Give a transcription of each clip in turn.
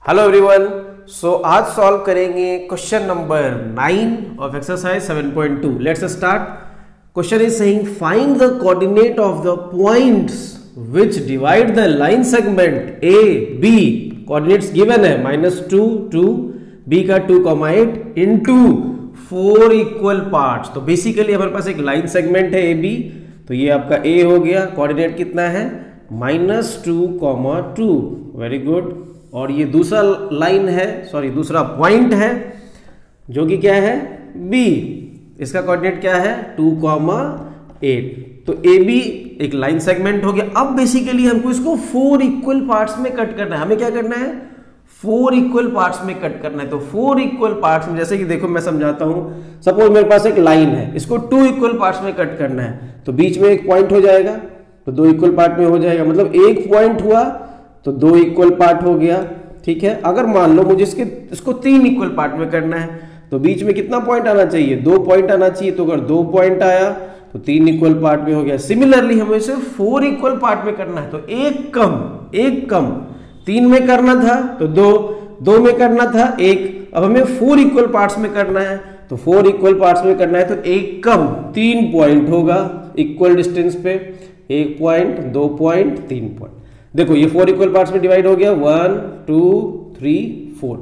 Hello everyone. सो आज solve करेंगे question number 9 of exercise 7.2। Let's start. Question is saying find the coordinate of the points which divide the line segment A B. Coordinates given है -2 2 B का 2,8 into 4 equal parts. तो basically हमारे पास एक line segment है A B, तो ये आपका ए हो गया। कोऑर्डिनेट कितना है -2,2। Very good. और ये दूसरा लाइन है, सॉरी दूसरा पॉइंट है जो कि क्या है B। इसका कोऑर्डिनेट क्या है 2,8। तो AB एक लाइन सेगमेंट हो गया। अब बेसिकली हमको इसको 4 इक्वल पार्ट्स में कट करना है। हमें क्या करना है 4 इक्वल पार्ट्स में कट करना है। तो 4 इक्वल पार्ट्स में, जैसे कि देखो मैं समझाता हूं। सपोज मेरे पास एक लाइन है, इसको 2 इक्वल पार्ट्स में कट करना है, तो बीच में एक पॉइंट हो जाएगा, तो 2 इक्वल पार्ट में हो जाएगा। मतलब एक पॉइंट हुआ तो 2 इक्वल पार्ट हो गया। ठीक है। अगर मान लो मुझे इसको 3 इक्वल पार्ट में करना है, तो बीच में कितना पॉइंट आना चाहिए 2 पॉइंट आना चाहिए। तो अगर 2 पॉइंट आया तो 3 इक्वल पार्ट में हो गया। सिमिलरली हमें इसे 4 इक्वल पार्ट में करना है, तो एक कम 3 में करना था तो 2 में करना था 1। अब हमें 4 इक्वल पार्ट्स में करना है, तो 4 इक्वल पार्ट्स में करना है तो एक कम 3 पॉइंट होगा इक्वल डिस्टेंस पे। 1 पॉइंट 2 पॉइंट 3 पॉइंट। देखो ये 4 इक्वल पार्ट्स में डिवाइड हो गया 1 2 3 4।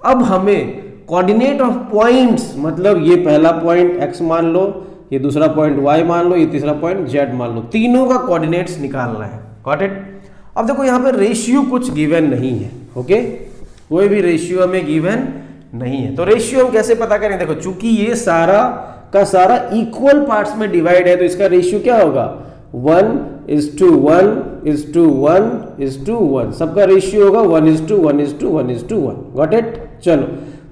अब हमें कोऑर्डिनेट ऑफ पॉइंट्स, मतलब ये पहला पॉइंट x मान लो, ये दूसरा पॉइंट y मान लो, ये तीसरा पॉइंट z मान लो, तीनों का कोऑर्डिनेट्स निकालना है। Got it. अब देखो यहाँ पे रेशियो कुछ गिवन नहीं है। ओके, कोई भी रेशियो हमें गिवन नहीं है। तो रेशियो हम कैसे पता करें? देखो चूंकि ये सारा का सारा इक्वल पार्ट्स में डिवाइड है, तो इसका रेशियो क्या होगा 1:1:1:1:1। सबका रेशियो होगा 1:1:1:1। Got it. चलो,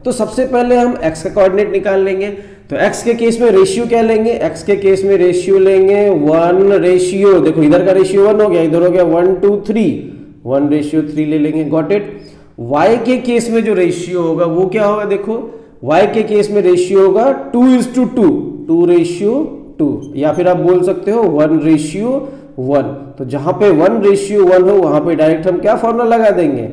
तो सबसे पहले हम x का कोऑर्डिनेट निकाल लेंगे। तो x के केस में रेशियो क्या लेंगे? x के केस में रेशियो लेंगे 1 रेशियो, देखो इधर का रेशियो 1 हो गया, इधर हो गया 1 2 3, 1:3 ले लेंगे। Got it. y के केस में जो रेशियो होगा वो क्या होगा? देखो y के केस में रेशियो होगा 2:2, 2:2, या फिर आप बोल सकते हो 1:1। तो जहां पे 1:1 हो वहां पे डायरेक्ट हम क्या फॉर्मूला लगा देंगे?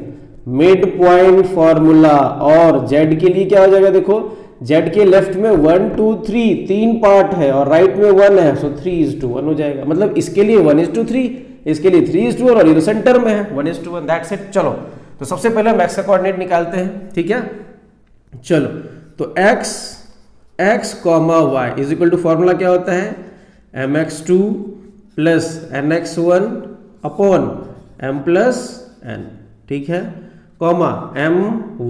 Mid point formula. और z के लिए क्या हो जाएगा? देखो z के लेफ्ट में 1 2 3 3 पार्ट है और राइट में 1 है, सो 3:1 हो जाएगा। मतलब इसके लिए 1:3, इसके लिए 3:1, और ये तो सेंटर में है 1:1। That's it. चलो, तो सबसे पहले हम x का कोऑर्डिनेट निकालते हैं। ठीक है। चलो, तो x y is equal to formula क्या होता है mx2 plus nx1 upon m plus n। ठीक है। Comma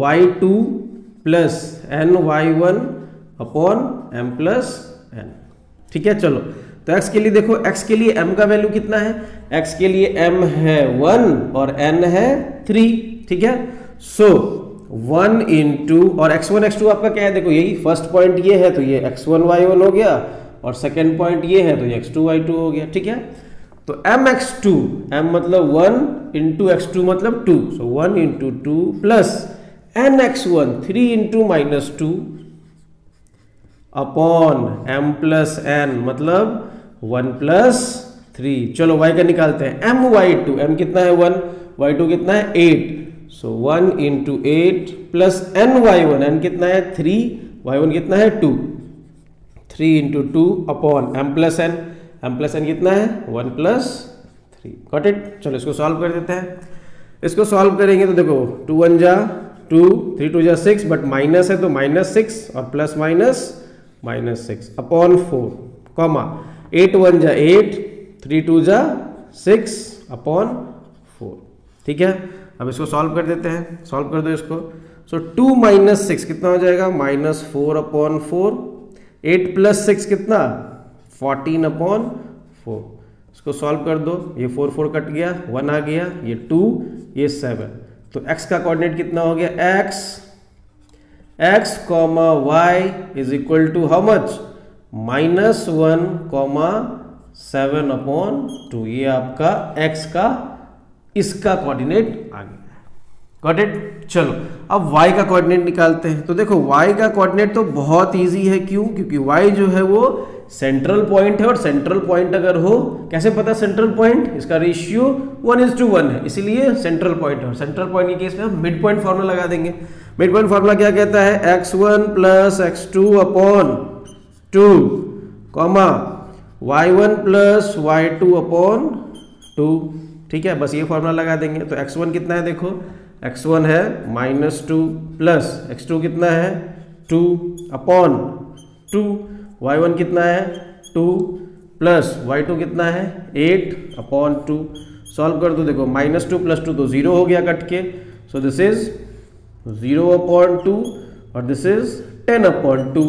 my2 plus ny1 upon m plus n। ठीक है। चलो, तो x के लिए देखो, x के लिए m का वैल्यू कितना है? x के लिए m है 1 और n है 3। ठीक है। सो 1 इंटू, और x1 x2 आपका क्या है? देखो यही फर्स्ट पॉइंट ये है, तो ये x1 y1 हो गया, और सेकेंड पॉइंट ये है तो ये x2 y2 हो गया। ठीक है। तो mx2, m मतलब 1 इंटू x2 मतलब 2, सो 1 into 2 plus nx1 3 into -2 upon m plus n मतलब 1 प्लस 3। चलो y का निकालते हैं। my2, m कितना है 1, y2 कितना है 8, सो 1 इंटू 8 प्लस ny1, n कितना है 3, y1 कितना है 2, 3 into 2 upon m plus n कितना है 1 प्लस 3। Got it. चलो इसको सॉल्व कर देते हैं। इसको सॉल्व करेंगे तो देखो 2 1 जा 2, 3 2 जा 6, बट माइनस है तो -6 और प्लस -6 अपॉन 4, कॉमा 8 1 जा 8, 3 2 जा 6 अपॉन 4। ठीक है। अब इसको सॉल्व कर देते हैं। सॉल्व कर दो इसको। सो 2 - 6 कितना हो जाएगा? -4 अपॉन 4। 8 प्लस 6 कितना? 14 अपॉन 4। इसको सॉल्व कर दो। ये 4 4 कट गया, 1 आ गया, ये 2, ये 7। तो x का कोऑर्डिनेट कितना हो गया? x, y is equal to how much? -1, 7 upon 2। ये आपका x का इसका कोऑर्डिनेट आ गया। Got it. चलो, अब y का कोऑर्डिनेट निकालते हैं। तो देखो y का कोऑर्डिनेट तो बहुत इजी है। क्यों? क्योंकि y जो है वो सेंट्रल पॉइंट है, और सेंट्रल पॉइंट अगर हो, कैसे पता सेंट्रल पॉइंट, इसका रेशियो 1:1 है, इसलिए सेंट्रल पॉइंट है। और सेंट्रल पॉइंट के केस में हम मिड पॉइंट फॉर्मूला लगा देंगे। मिड पॉइंट फॉर्मूला क्या कहता है, x1 plus x2 upon 2 comma y1 plus y2 upon 2। ठीक है, बस ये फॉर्मूला लगा देंगे। तो x1 कितना है, देखो x1 है -2 प्लस x2 कितना है 2 अपॉन 2, y1 कितना है 2 प्लस y2 कितना है 8 अपॉन 2। सॉल्व कर दो, देखो -2 प्लस 2 तो 0 हो गया कट के, सो दिस इज 0 अपॉन 2 और दिस इज 10 अपॉन 2।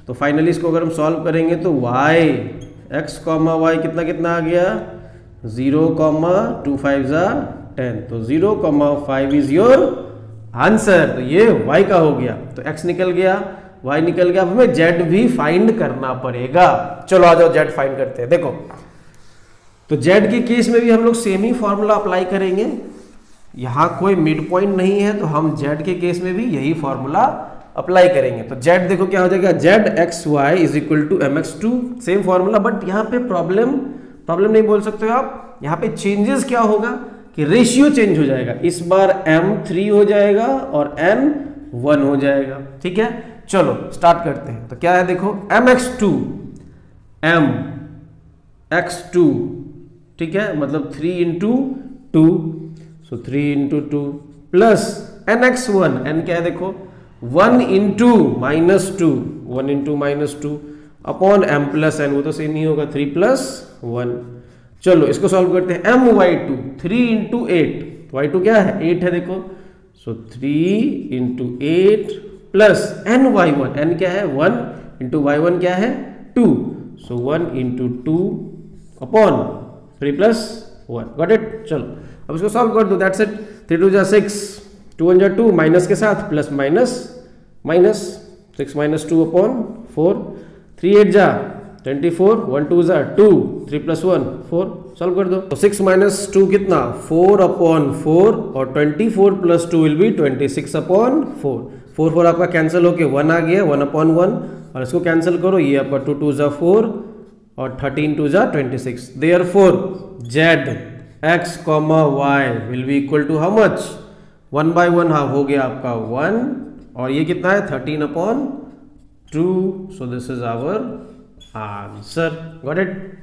तो फाइनली इसको अगर हम सॉल्व करेंगे तो y x कॉमा y कितना कितना आ गया 0 कॉमा 2 5 10, तो 0 कॉमा 5 इज योर आंसर। तो ये y का हो गया, तो x निकल गया, y निकल गया। अब हमें z भी फाइंड करना पड़ेगा। चलो आ जाओ z फाइंड करते हैं। देखो तो z के केस में भी हम लोग सेम ही फॉर्मूला अप्लाई करेंगे। यहाँ कोई मिड पॉइंट नहीं है, तो हम z के केस में भी यही फॉर्मूला अप्लाई करेंगे। तो z देखो क्या हो जाएगा, z x y is equal to mx2, same formula. But यहाँ पे प्रॉब्लम नहीं बोल सकते हो आप, यहाँ पे चेंजेस क्या होगा कि रेशियो चेंज हो जाएगा। इस बार m 3 हो जाएगा और n 1 हो जाएगा। ठीक है, चलो स्टार्ट करते हैं। तो क्या है देखो mx2 mx2, ठीक है, मतलब 3 इंटू 2, सो 3 इंटू 2 प्लस nx1, n क्या है देखो 1 into -2, 1 into -2 upon m plus n, वो तो सेम ही होगा 3 प्लस 1। चलो इसको सॉल्व करते हैं। m y2 3 इंटू 8, y2 क्या है 8 है देखो, सो 3 into 8 plus n y1, n क्या है 1 इंटू y1 क्या है 2, सो 1 into 2 upon 3 plus 1। Got it. चलो अब इसको सॉल्व कर दो, दैट्स इट। 3 2 जा 6, 2 1 जा 2, माइनस के साथ plus minus minus, 6 minus 2 upon 4, 3 8 जा 24, 1 2 जा 2, 3 प्लस 1 4। सॉल्व कर दो, तो 6 माइनस 2 कितना 4 अपॉन 4, और 24 प्लस 2 विल बी 26 अपॉन 4। 4 4 आपका कैंसिल होके 1 आ गया, 1 अपॉन 1, और इसको कैंसिल करो, ये आपका 2 2 जा 4 और 13 2 जा 26। Therefore z x comma y will be equal to how much, 1 by 1 half हो गया आपका 1, और ये कितना है 13 अपॉन 2, so this is our answer. Got it.